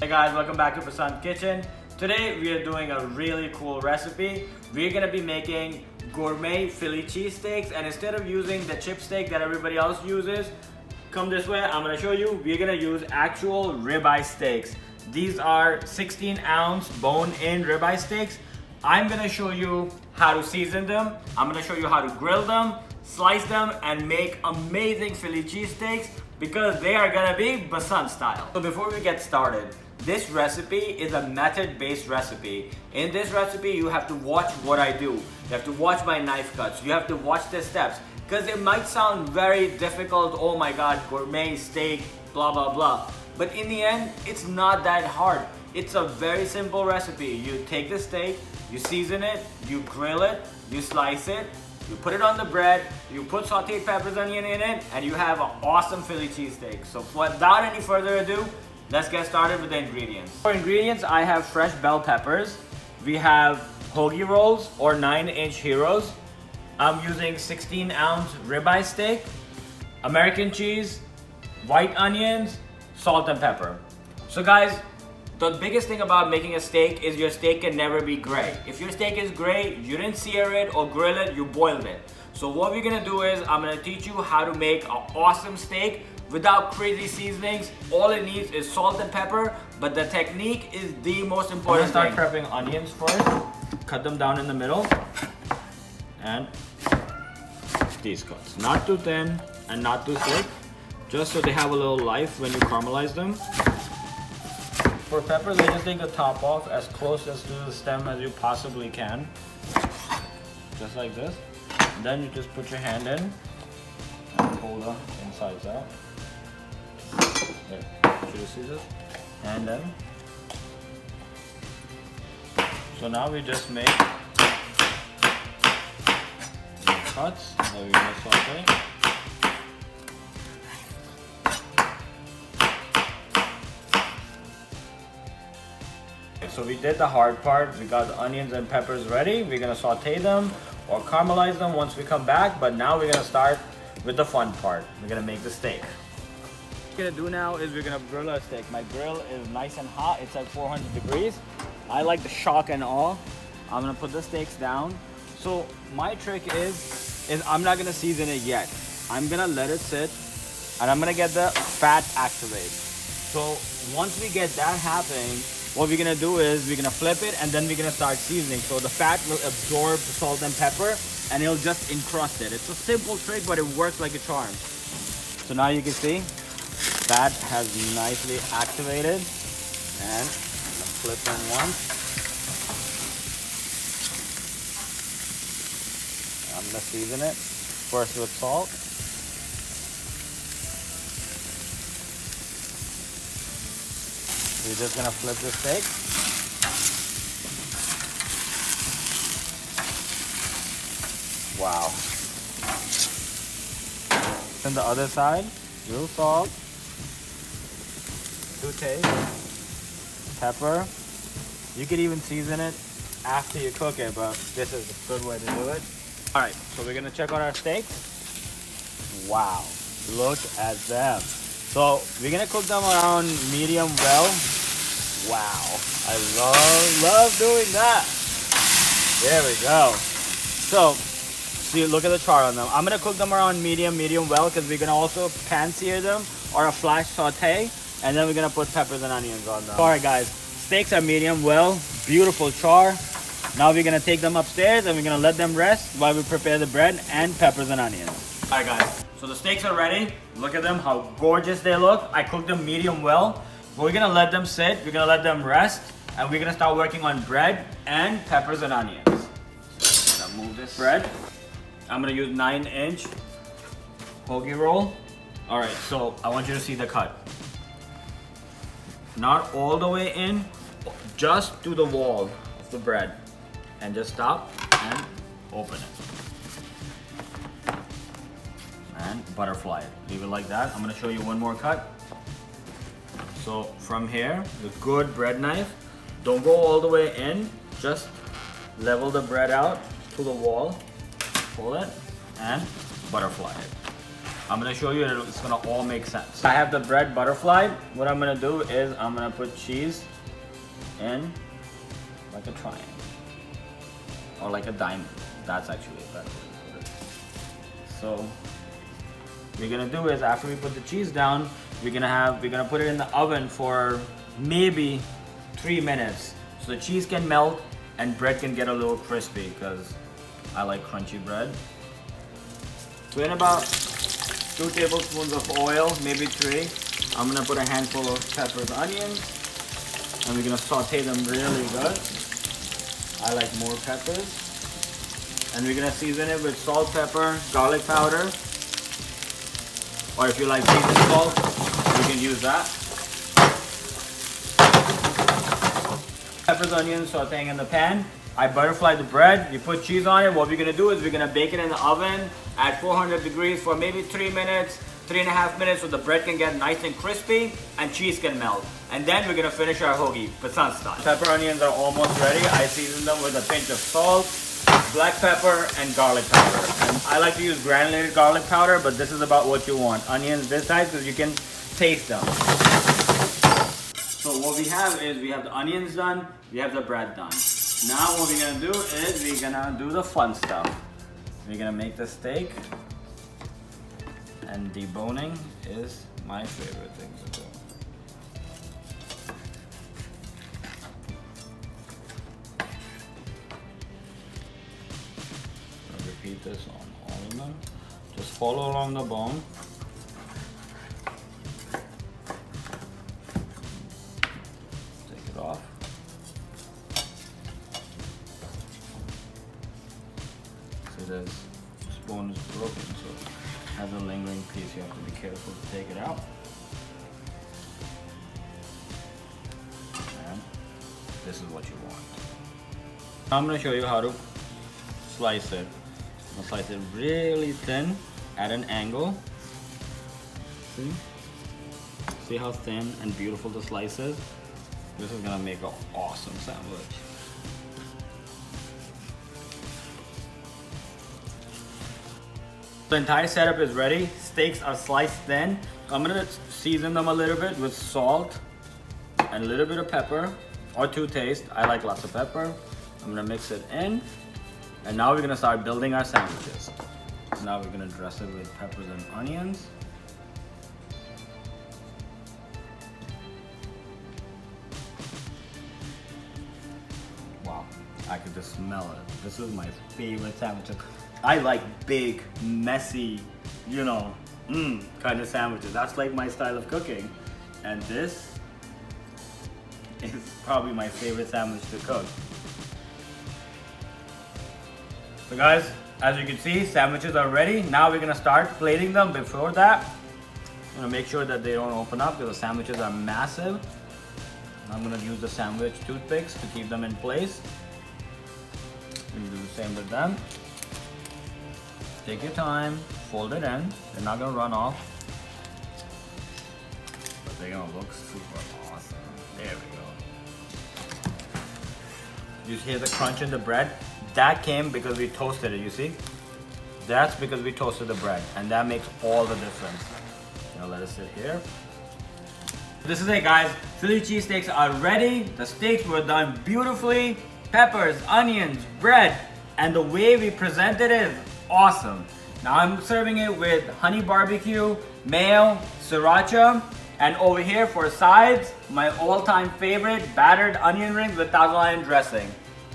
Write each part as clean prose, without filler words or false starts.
Hey guys, welcome back to Prasant's Kitchen. Today we are doing a really cool recipe. We're gonna be making gourmet Philly cheese steaks, and instead of using the chip steak that everybody else uses, come this way, I'm gonna show you. We're gonna use actual ribeye steaks. These are 16-ounce bone-in ribeye steaks. I'm gonna show you how to season them. I'm gonna show you how to grill them, slice them, and make amazing Philly cheese steaks because they are gonna be Prasant style. So before we get started, this recipe is a method-based recipe. In this recipe, you have to watch what I do. You have to watch my knife cuts. You have to watch the steps. Because it might sound very difficult, oh my god, gourmet steak, blah blah blah. But in the end, it's not that hard. It's a very simple recipe. You take the steak, you season it, you grill it, you slice it, you put it on the bread, you put sauteed peppers, onion in it, and you have an awesome Philly cheesesteak. So without any further ado, let's get started with the ingredients. For ingredients, I have fresh bell peppers. We have hoagie rolls or 9-inch heroes. I'm using 16-ounce ribeye steak, American cheese, white onions, salt and pepper. So guys, the biggest thing about making a steak is your steak can never be gray. If your steak is gray, you didn't sear it or grill it, you boiled it. So what we're gonna do is I'm gonna teach you how to make an awesome steak without crazy seasonings. All it needs is salt and pepper, but the technique is the most important thing. I'm gonna start prepping onions first. Cut them down in the middle. And these cuts. Not too thin and not too thick, just so they have a little life when you caramelize them. For peppers, I just take the top off as close as to the stem as you possibly can. Just like this. And then you just put your hand in and pull the insides out. There, should you see this? And then, so now we just make cuts that we're gonna saute. Okay, so we did the hard part. We got the onions and peppers ready. We're gonna saute them or caramelize them once we come back. But now we're gonna start with the fun part. We're gonna make the steak. What we're gonna do now is we're gonna grill our steak. My grill is nice and hot. It's at 400 degrees. I like the shock and awe. I'm gonna put the steaks down. So my trick is I'm not gonna season it yet. I'm gonna let it sit and I'm gonna get the fat activate. So once we get that happening, what we're gonna do is we're gonna flip it and then we're gonna start seasoning. So the fat will absorb the salt and pepper and it'll just encrust it. It's a simple trick, but it works like a charm. So now you can see fat has nicely activated, and flip them once. I'm gonna season it first with salt. We're just gonna flip the steak. Wow. And the other side, little salt, to taste, pepper. You could even season it after you cook it, but this is a good way to do it. All right, so we're gonna check out our steaks. Wow, look at them. So we're gonna cook them around medium well. Wow, I love doing that. There we go. So, see, look at the char on them. I'm gonna cook them around medium well because we're gonna also pan sear them or a flash saute, and then we're gonna put peppers and onions on them. All right, guys, steaks are medium well, beautiful char. Now we're gonna take them upstairs and we're gonna let them rest while we prepare the bread and peppers and onions. All right, guys, so the steaks are ready. Look at them, how gorgeous they look. I cooked them medium well. But we're gonna let them sit, we're gonna let them rest, and we're gonna start working on bread and peppers and onions. So I'm gonna move this bread. I'm gonna use 9-inch hoagie roll. All right, so I want you to see the cut. Not all the way in, just to the wall of the bread. And just stop and open it. And butterfly it. Leave it like that. I'm gonna show you one more cut. So from here, with good bread knife, don't go all the way in, just level the bread out to the wall, pull it, and butterfly it. I'm gonna show you, it's gonna all make sense. I have the bread butterfly. What I'm gonna do is I'm gonna put cheese in like a triangle or like a diamond. That's actually a better way to put it. So what we're gonna do is after we put the cheese down, we're gonna put it in the oven for maybe 3 minutes so the cheese can melt and bread can get a little crispy because I like crunchy bread. So in about 2 tablespoons of oil, maybe 3, I'm gonna put a handful of peppers, onions, and we're gonna saute them really good. I like more peppers. And we're gonna season it with salt, pepper, garlic powder, or if you like seasoned salt, you can use that. Peppers, onions, sauteing in the pan. I butterfly the bread, you put cheese on it. What we're gonna do is we're gonna bake it in the oven at 400 degrees for maybe 3 minutes, 3.5 minutes, so the bread can get nice and crispy and cheese can melt. And then we're gonna finish our hoagie, Passant style. Pepper onions are almost ready. I season them with a pinch of salt, black pepper, and garlic powder. And I like to use granulated garlic powder, but this is about what you want. Onions this size because you can taste them. So what we have is we have the onions done, we have the bread done. Now what we're gonna do is we're gonna do the fun stuff. We're gonna make the steak, and deboning is my favorite thing to do. I'll repeat this on all of them. Just follow along the bone. Take it off. This bone is broken, so it has a lingering piece. You have to be careful to take it out. And this is what you want. Now I'm going to show you how to slice it. I'm going to slice it really thin at an angle. See? See how thin and beautiful the slice is? This is going to make an awesome sandwich. The entire setup is ready. Steaks are sliced thin. I'm gonna season them a little bit with salt and a little bit of pepper, or to taste. I like lots of pepper. I'm gonna mix it in. And now we're gonna start building our sandwiches. So now we're gonna dress it with peppers and onions. Wow, I could just smell it. This is my favorite sandwich. I like big, messy, you know, kind of sandwiches. That's like my style of cooking. And this is probably my favorite sandwich to cook. So guys, as you can see, sandwiches are ready. Now we're gonna start plating them. Before that, I'm gonna make sure that they don't open up because the sandwiches are massive. I'm gonna use the sandwich toothpicks to keep them in place. And do the same with them. Take your time, fold it in. They're not gonna run off, but they're gonna look super awesome. There we go. You hear the crunch in the bread? That came because we toasted it, you see? That's because we toasted the bread, and that makes all the difference. Now let it sit here. This is it, guys. Philly cheesesteaks are ready. The steaks were done beautifully. Peppers, onions, bread, and the way we presented it is awesome. Now I'm serving it with honey barbecue, mayo, sriracha, and over here for sides, my all-time favorite battered onion rings with Thousand dressing.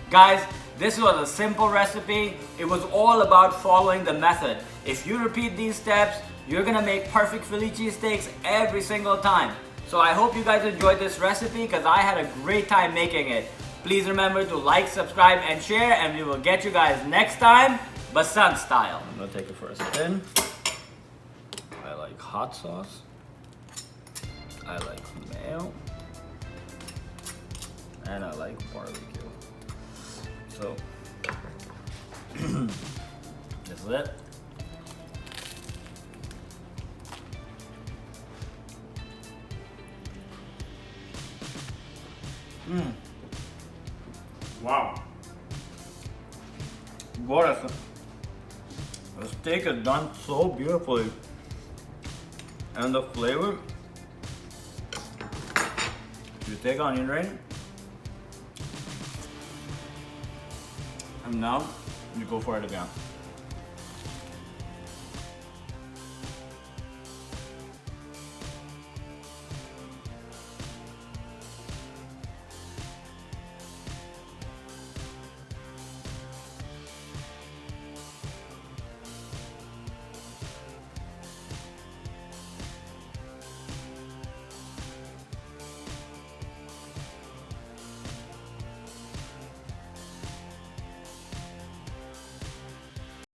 Guys, this was a simple recipe. It was all about following the method. If you repeat these steps, you're gonna make perfect Philly cheesesteaks every single time. So I hope you guys enjoyed this recipe because I had a great time making it. Please remember to like, subscribe, and share, and we will get you guys next time, Passant style. I'm gonna take it for a spin. I like hot sauce. I like mayo. And I like barbecue. So, this is it. Wow. What a... The steak is done so beautifully. And the flavor, you take onion ring, and now you go for it again.